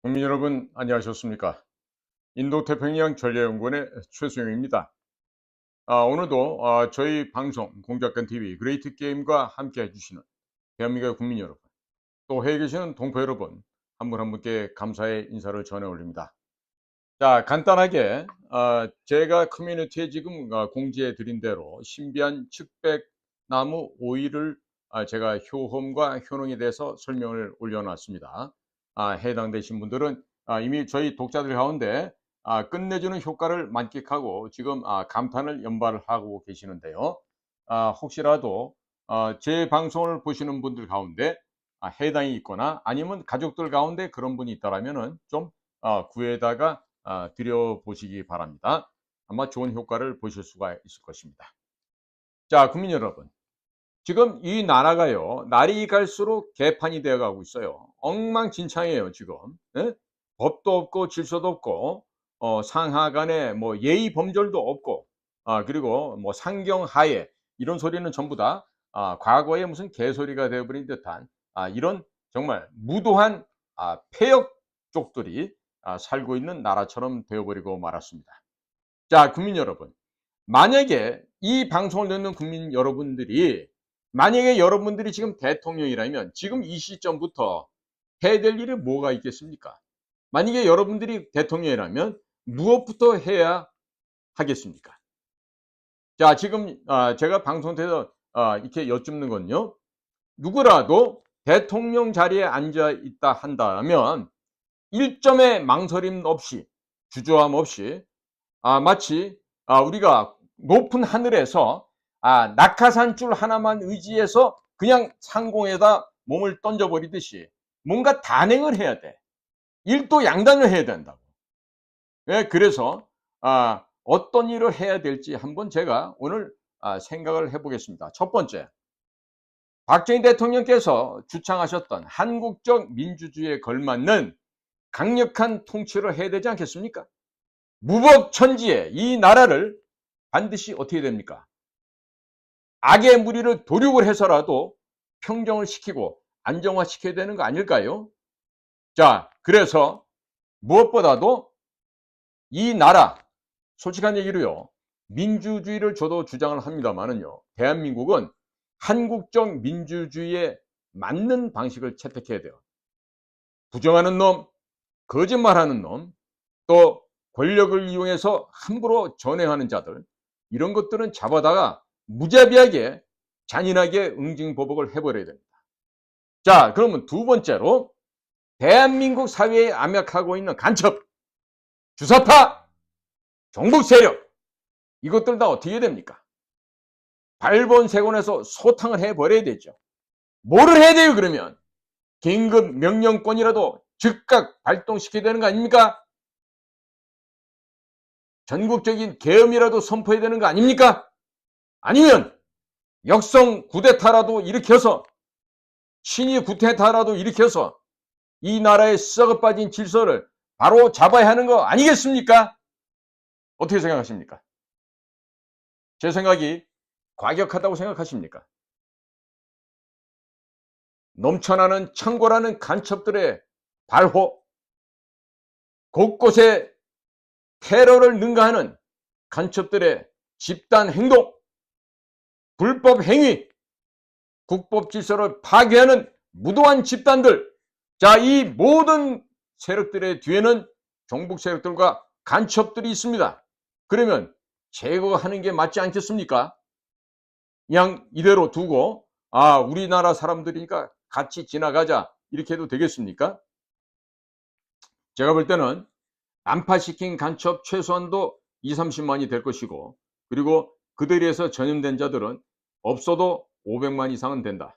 국민 여러분 안녕하셨습니까? 인도태평양 전략연구원의 최수영입니다. 오늘도 저희 방송 공작권TV 그레이트 게임과 함께 해주시는 대한민국의 국민 여러분, 또 해외 계시는 동포 여러분 한 분 한 분께 감사의 인사를 전해 올립니다. 자, 간단하게 제가 커뮤니티에 지금 공지해 드린 대로 신비한 측백나무 오일을 제가 효험과 효능에 대해서 설명을 올려놨습니다. 해당되신 분들은 이미 저희 독자들 가운데 끝내주는 효과를 만끽하고 지금 감탄을 연발을 하고 계시는데요. 혹시라도 제 방송을 보시는 분들 가운데 해당이 있거나 아니면 가족들 가운데 그런 분이 있다라면은 좀 구해다가 드려보시기 바랍니다. 아마 좋은 효과를 보실 수가 있을 것입니다. 자, 국민 여러분, 지금 이 나라가요, 날이 갈수록 개판이 되어 가고 있어요. 엉망진창이에요, 지금. 예? 법도 없고 질서도 없고 상하 간에 뭐 예의 범절도 없고 그리고 뭐 상경하에 이런 소리는 전부 다 과거에 무슨 개소리가 되어버린 듯한 이런 정말 무도한 폐역족들이 살고 있는 나라처럼 되어버리고 말았습니다. 자, 국민 여러분, 만약에 이 방송을 듣는 국민 여러분들이 만약에 여러분들이 지금 대통령이라면 지금 이 시점부터 해야 될 일이 뭐가 있겠습니까? 만약에 여러분들이 대통령이라면 무엇부터 해야 하겠습니까? 자, 지금 제가 방송에서 이렇게 여쭙는 건요, 누구라도 대통령 자리에 앉아 있다 한다면 일점의 망설임 없이, 주저함 없이 마치 우리가 높은 하늘에서 낙하산 줄 하나만 의지해서 그냥 상공에다 몸을 던져버리듯이 뭔가 단행을 해야 돼. 일도 양단을 해야 된다고. 예, 그래서 어떤 일을 해야 될지 한번 제가 오늘 생각을 해보겠습니다. 첫 번째, 박정희 대통령께서 주창하셨던 한국적 민주주의에 걸맞는 강력한 통치를 해야 되지 않겠습니까? 무법천지에 이 나라를 반드시 어떻게 됩니까? 악의 무리를 도륙을 해서라도 평정을 시키고 안정화시켜야 되는 거 아닐까요? 자, 그래서 무엇보다도 이 나라, 솔직한 얘기로요, 민주주의를 저도 주장을 합니다만은요, 대한민국은 한국적 민주주의에 맞는 방식을 채택해야 돼요. 부정하는 놈, 거짓말하는 놈, 또 권력을 이용해서 함부로 전행하는 자들, 이런 것들은 잡아다가 무자비하게 잔인하게 응징보복을 해버려야 됩니다. 자, 그러면 두 번째로 대한민국 사회에 암약하고 있는 간첩, 주사파, 정북 세력, 이것들 다 어떻게 됩니까? 발본색원에서 소탕을 해버려야 되죠. 뭐를 해야 돼요, 그러면? 긴급 명령권이라도 즉각 발동시켜야 되는 거 아닙니까? 전국적인 계엄이라도 선포해야 되는 거 아닙니까? 아니면 역성 구데타라도 일으켜서 친위 구데타라도 일으켜서 이 나라의 썩어 빠진 질서를 바로 잡아야 하는 거 아니겠습니까? 어떻게 생각하십니까? 제 생각이 과격하다고 생각하십니까? 넘쳐나는 창궐하는 간첩들의 발호, 곳곳에 테러를 능가하는 간첩들의 집단 행동, 불법 행위, 국법 질서를 파괴하는 무도한 집단들, 자, 이 모든 세력들의 뒤에는 종북 세력들과 간첩들이 있습니다. 그러면 제거하는 게 맞지 않겠습니까? 그냥 이대로 두고 우리나라 사람들이니까 같이 지나가자 이렇게 해도 되겠습니까? 제가 볼 때는 난파시킨 간첩 최소한도 2, 30만이 될 것이고, 그리고 그들에서 전염된 자들은 없어도 500만 이상은 된다.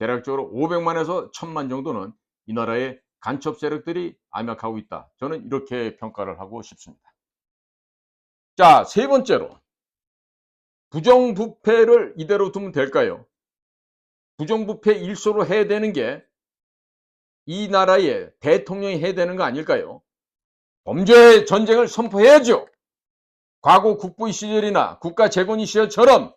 대략적으로 500만에서 1000만 정도는 이 나라의 간첩 세력들이 암약하고 있다. 저는 이렇게 평가를 하고 싶습니다. 자, 세 번째로 부정부패를 이대로 두면 될까요? 부정부패 일소로 해야 되는 게 이 나라의 대통령이 해야 되는 거 아닐까요? 범죄 전쟁을 선포해야죠. 과거 국부의 시절이나 국가재건의 시절처럼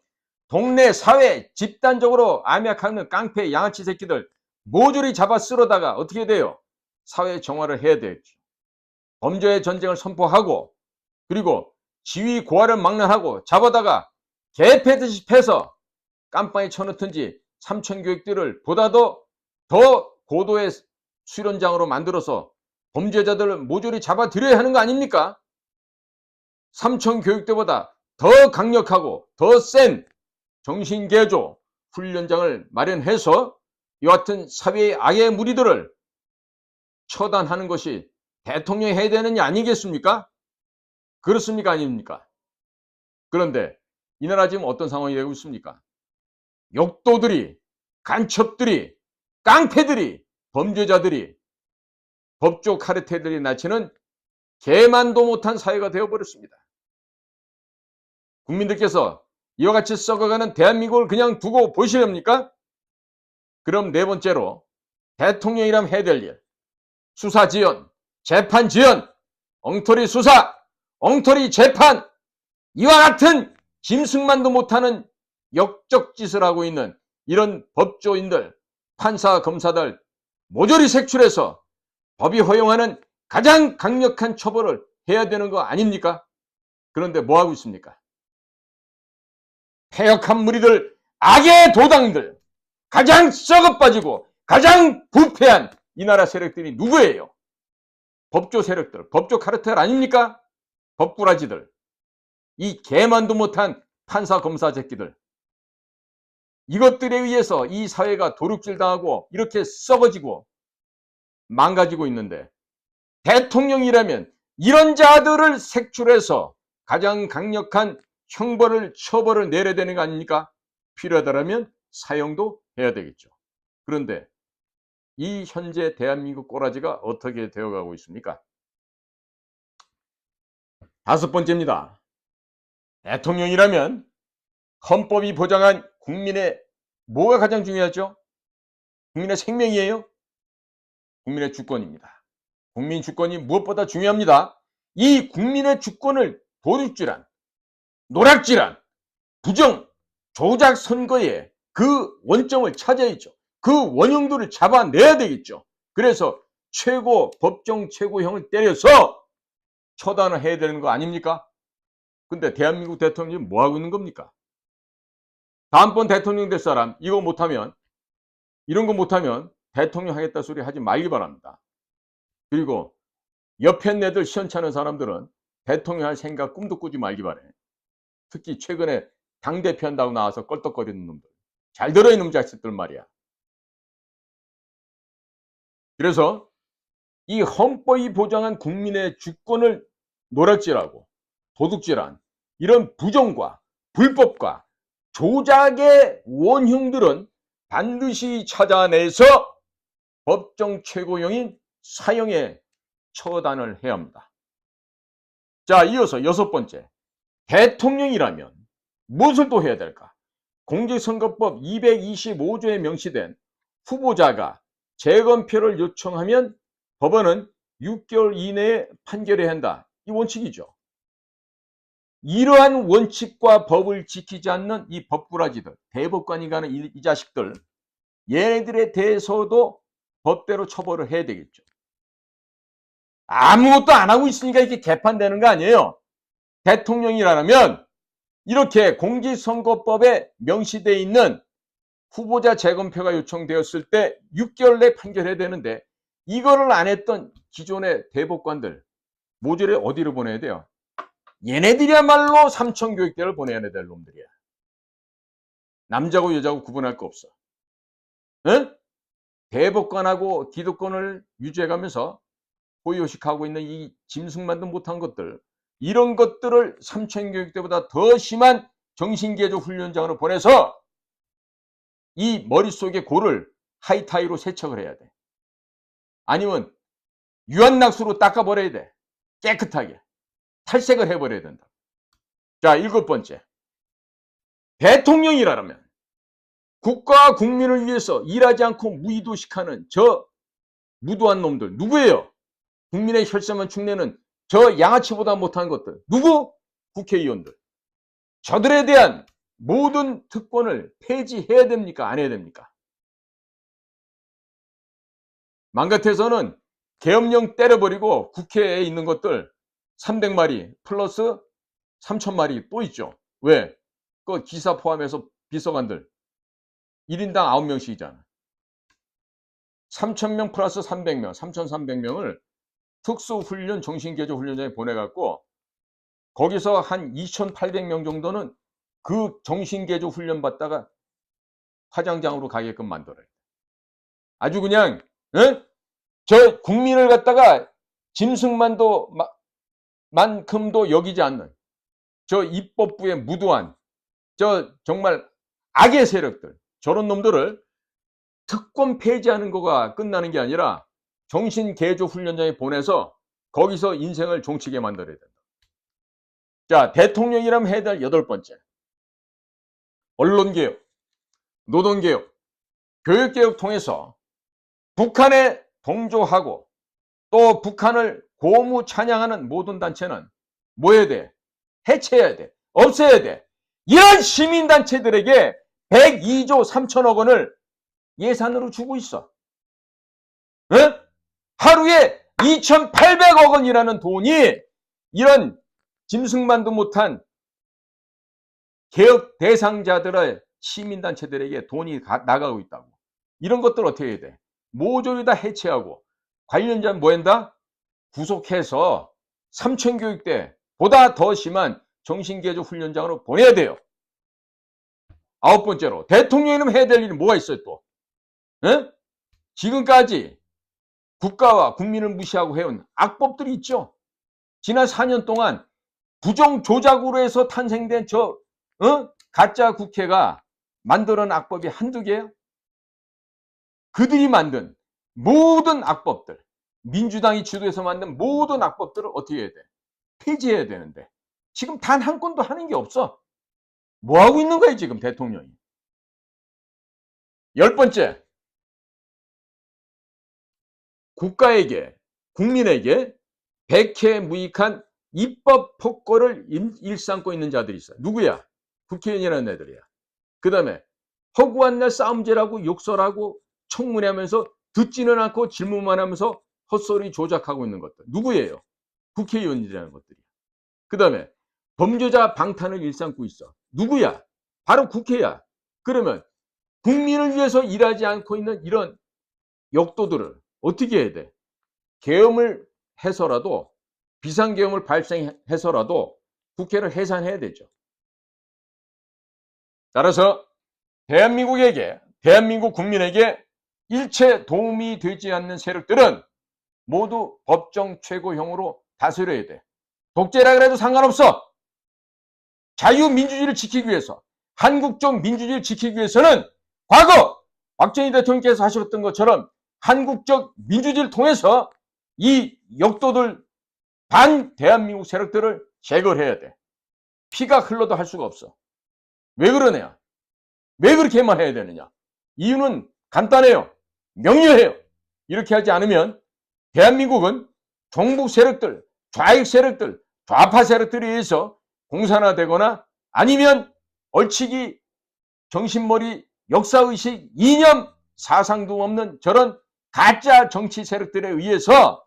동네 사회 집단적으로 암약하는 깡패 양아치 새끼들 모조리 잡아 쓸어다가 어떻게 돼요? 사회 정화를 해야 되겠죠. 범죄의 전쟁을 선포하고 그리고 지위 고하를 망라하고 잡아다가 개패듯이 패서 깜빵에 쳐넣든지 삼천교육들을 보다도 더 고도의 수련장으로 만들어서 범죄자들을 모조리 잡아들여야 하는 거 아닙니까? 삼천교육대보다 더 강력하고 더 센 정신개조 훈련장을 마련해서 이와 같은 사회의 악의 무리들을 처단하는 것이 대통령이 해야 되는 게 아니겠습니까? 그렇습니까? 아닙니까? 그런데 이 나라 지금 어떤 상황이 되고 있습니까? 욕도들이, 간첩들이, 깡패들이, 범죄자들이, 법조 카르텔들이 나치는 개만도 못한 사회가 되어버렸습니다. 국민들께서 이와 같이 썩어가는 대한민국을 그냥 두고 보시렵니까? 그럼 네 번째로 대통령이라면 해야 될 일, 수사 지연, 재판 지연, 엉터리 수사, 엉터리 재판, 이와 같은 짐승만도 못하는 역적짓을 하고 있는 이런 법조인들, 판사, 검사들 모조리 색출해서 법이 허용하는 가장 강력한 처벌을 해야 되는 거 아닙니까? 그런데 뭐 하고 있습니까? 폐역한 무리들, 악의 도당들, 가장 썩어빠지고 가장 부패한 이 나라 세력들이 누구예요? 법조 세력들, 법조 카르텔 아닙니까? 법꾸라지들, 이 개만도 못한 판사 검사 새끼들, 이것들에 의해서 이 사회가 도둑질 당하고 이렇게 썩어지고 망가지고 있는데, 대통령이라면 이런 자들을 색출해서 가장 강력한 형벌을, 처벌을 내려야 되는 거 아닙니까? 필요하다면 사형도 해야 되겠죠. 그런데 이 현재 대한민국 꼬라지가 어떻게 되어가고 있습니까? 다섯 번째입니다. 대통령이라면 헌법이 보장한 국민의 뭐가 가장 중요하죠? 국민의 생명이에요? 국민의 주권입니다. 국민 주권이 무엇보다 중요합니다. 이 국민의 주권을 도둑질한, 노략질한, 부정, 조작 선거에 그 원점을 찾아야죠. 그 원흉들을 잡아내야 되겠죠. 그래서 최고 법정 최고형을 때려서 처단을 해야 되는 거 아닙니까? 근데 대한민국 대통령이 뭐 하고 있는 겁니까? 다음번 대통령 될 사람 이거 못하면, 이런 거 못하면 대통령 하겠다 소리 하지 말기 바랍니다. 그리고 옆에 애들 시원찮은 사람들은 대통령 할 생각 꿈도 꾸지 말기 바래. 특히 최근에 당대표 한다고 나와서 껄떡거리는 놈들. 잘 들어 이놈 자식들 말이야. 그래서 이 헌법이 보장한 국민의 주권을 노략질하고 도둑질한 이런 부정과 불법과 조작의 원흉들은 반드시 찾아내서 법정 최고형인 사형에 처단을 해야 합니다. 자, 이어서 여섯 번째, 대통령이라면 무엇을 또 해야 될까? 공직선거법 225조에 명시된 후보자가 재검표를 요청하면 법원은 6개월 이내에 판결해야 한다. 이 원칙이죠. 이러한 원칙과 법을 지키지 않는 이 법꾸라지들, 대법관이 가는 이 자식들, 얘네들에 대해서도 법대로 처벌을 해야 되겠죠. 아무것도 안 하고 있으니까 이렇게 개판되는 거 아니에요. 대통령이라면 이렇게 공직선거법에 명시되어 있는 후보자 재검표가 요청되었을 때 6개월 내 판결해야 되는데, 이거를 안 했던 기존의 대법관들 모조리 어디로 보내야 돼요? 얘네들이야말로 삼천교육대를 보내야 될 놈들이야. 남자고 여자고 구분할 거 없어. 응? 대법관하고 기득권을 유지해가면서 호의호식하고 있는 이 짐승만도 못한 것들, 이런 것들을 삼천교육대보다 더 심한 정신개조 훈련장으로 보내서 이 머릿속의 골을 하이타이로 세척을 해야 돼. 아니면 유한낙수로 닦아버려야 돼. 깨끗하게. 탈색을 해버려야 된다. 자, 일곱 번째. 대통령이라면 국가와 국민을 위해서 일하지 않고 무의도식하는 저 무도한 놈들 누구예요? 국민의 혈세만 축내는 저 양아치보다 못한 것들 누구? 국회의원들. 저들에 대한 모든 특권을 폐지해야 됩니까? 안 해야 됩니까? 맘 같아서는 계엄령 때려버리고 국회에 있는 것들 300마리 플러스 3,000마리 또 있죠. 왜? 그 기사 포함해서 비서관들 1인당 9명씩이잖아. 3,000명 플러스 300명, 3,300명을 특수훈련 정신개조 훈련장에 보내갖고 거기서 한 2,800명 정도는 그 정신개조 훈련 받다가 화장장으로 가게끔 만들어요. 아주 그냥 저 국민을 갖다가 짐승만도 만큼도 여기지 않는 저 입법부의 무도한 저 정말 악의 세력들, 저런 놈들을 특권 폐지하는 거가 끝나는 게 아니라 정신개조 훈련장에 보내서 거기서 인생을 종치게 만들어야 된다. 자, 대통령이라면 해야 될 8번째. 언론개혁, 노동개혁, 교육개혁 통해서 북한에 동조하고 또 북한을 고무 찬양하는 모든 단체는 뭐 해야 돼? 해체해야 돼. 없애야 돼. 이런 시민단체들에게 102조 3천억 원을 예산으로 주고 있어. 응? 하루에 2,800억 원이라는 돈이 이런 짐승만도 못한 개혁 대상자들의 시민단체들에게 돈이 나가고 있다고. 이런 것들 어떻게 해야 돼? 모조리 다 해체하고 관련자는 뭐 한다? 구속해서 삼천교육대 보다 더 심한 정신개조 훈련장으로 보내야 돼요. 9번째로 대통령이면 해야 될 일이 뭐가 있어요 또? 에? 지금까지 국가와 국민을 무시하고 해온 악법들이 있죠. 지난 4년 동안 부정조작으로 해서 탄생된 저 가짜 국회가 만들어낸 악법이 한두 개예요? 그들이 만든 모든 악법들, 민주당이 주도해서 만든 모든 악법들을 어떻게 해야 돼? 폐지해야 되는데 지금 단 한 건도 하는 게 없어. 뭐 하고 있는 거예요 지금 대통령이? 10번째, 국가에게 국민에게 백해무익한 입법 폭거를 일삼고 있는 자들이 있어요. 누구야? 국회의원이라는 애들이야. 그 다음에 허구한 날 싸움질하고 욕설하고 청문회하면서 듣지는 않고 질문만 하면서 헛소리 조작하고 있는 것들. 누구예요? 국회의원이라는 것들이야. 그 다음에 범죄자 방탄을 일삼고 있어. 누구야? 바로 국회야. 그러면 국민을 위해서 일하지 않고 있는 이런 역도들을 어떻게 해야 돼? 계엄을 해서라도 비상계엄을 발생해서라도 국회를 해산해야 되죠. 따라서 대한민국 국민에게 일체 도움이 되지 않는 세력들은 모두 법정 최고형으로 다스려야 돼. 독재라 그래도 상관없어. 자유민주주의를 지키기 위해서, 한국적 민주주의를 지키기 위해서는 과거 박정희 대통령께서 하셨던 것처럼 한국적 민주주의를 통해서 이 역도들 반 대한민국 세력들을 제거를 해야 돼. 피가 흘러도 할 수가 없어. 왜 그러냐? 왜 그렇게만 해야 되느냐? 이유는 간단해요. 명료해요. 이렇게 하지 않으면 대한민국은 종북 세력들, 좌익 세력들, 좌파 세력들에 의해서 공산화되거나 아니면 얼치기, 정신머리, 역사의식, 이념, 사상도 없는 저런 가짜 정치 세력들에 의해서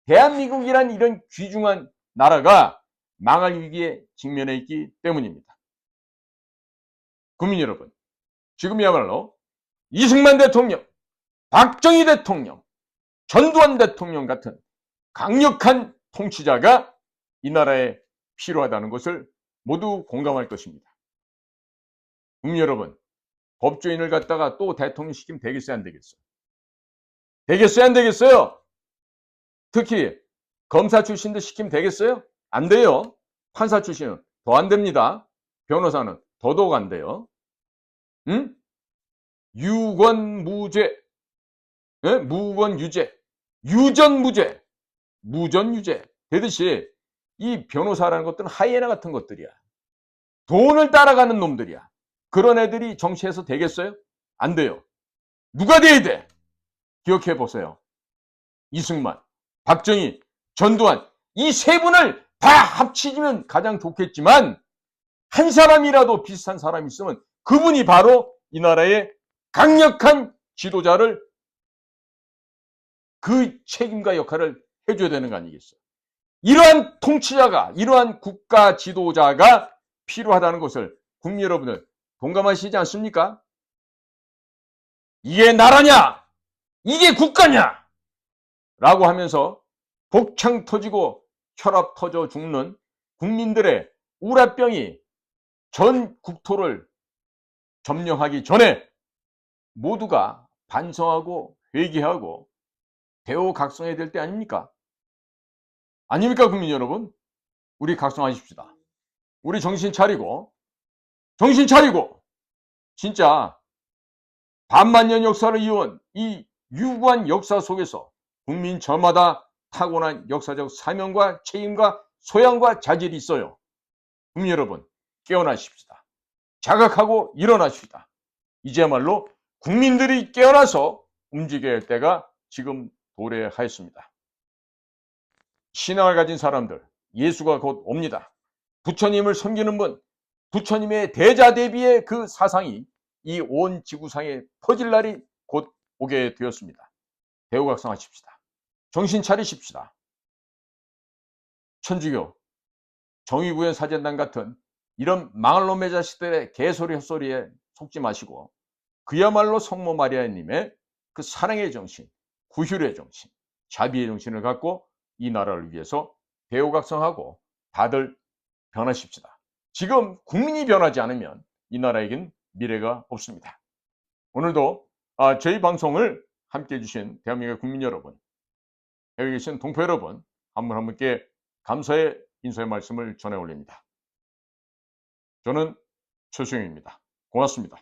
대한민국이란 이런 귀중한 나라가 망할 위기에 직면해 있기 때문입니다. 국민 여러분, 지금이야말로 이승만 대통령, 박정희 대통령, 전두환 대통령 같은 강력한 통치자가 이 나라에 필요하다는 것을 모두 공감할 것입니다. 국민 여러분, 법조인을 갖다가 또 대통령 시키면 되겠어요, 안 되겠어요? 되겠어요, 안 되겠어요? 특히 검사 출신도 시키면 되겠어요? 안 돼요. 판사 출신은 더 안 됩니다. 변호사는 더더욱 안 돼요. 응? 유권무죄, 무권유죄, 유전무죄, 무전유죄 되듯이 이 변호사라는 것들은 하이에나 같은 것들이야. 돈을 따라가는 놈들이야. 그런 애들이 정치에서 되겠어요? 안 돼요. 누가 돼야 돼? 기억해 보세요. 이승만, 박정희, 전두환 이 세 분을 다 합치면 가장 좋겠지만 한 사람이라도 비슷한 사람이 있으면 그분이 바로 이 나라의 강력한 지도자를 그 책임과 역할을 해줘야 되는 거 아니겠어요? 이러한 통치자가, 이러한 국가 지도자가 필요하다는 것을 국민 여러분들 동감하시지 않습니까? 이게 나라냐? 이게 국가냐? 라고 하면서 복창 터지고 혈압 터져 죽는 국민들의 우라병이 전 국토를 점령하기 전에 모두가 반성하고 회개하고 대우각성해야 될 때 아닙니까? 아닙니까, 국민 여러분? 우리 각성하십시다. 우리 정신 차리고 진짜 반만년 역사를 이어온 이 유구한 역사 속에서 국민 저마다 타고난 역사적 사명과 책임과 소양과 자질이 있어요. 국민 여러분, 깨어나십시다. 자각하고 일어나십시다. 이제야말로 국민들이 깨어나서 움직여야 할 때가 지금 도래하였습니다. 신앙을 가진 사람들, 예수가 곧 옵니다. 부처님을 섬기는 분, 부처님의 대자대비의 그 사상이 이 온 지구상에 퍼질 날이 곧 오게 되었습니다. 대우각성하십시다. 정신 차리십시다. 천주교, 정의구현 사제단 같은 이런 망할 놈의 자식들의 개소리 헛소리에 속지 마시고 그야말로 성모 마리아님의 그 사랑의 정신, 구휼의 정신, 자비의 정신을 갖고 이 나라를 위해서 대우각성하고 다들 변하십시다. 지금 국민이 변하지 않으면 이 나라에겐 미래가 없습니다. 오늘도 저희 방송을 함께해 주신 대한민국의 국민 여러분, 여기 계신 동포 여러분, 한 분 한 분께 감사의 인사의 말씀을 전해 올립니다. 저는 최수영입니다. 고맙습니다.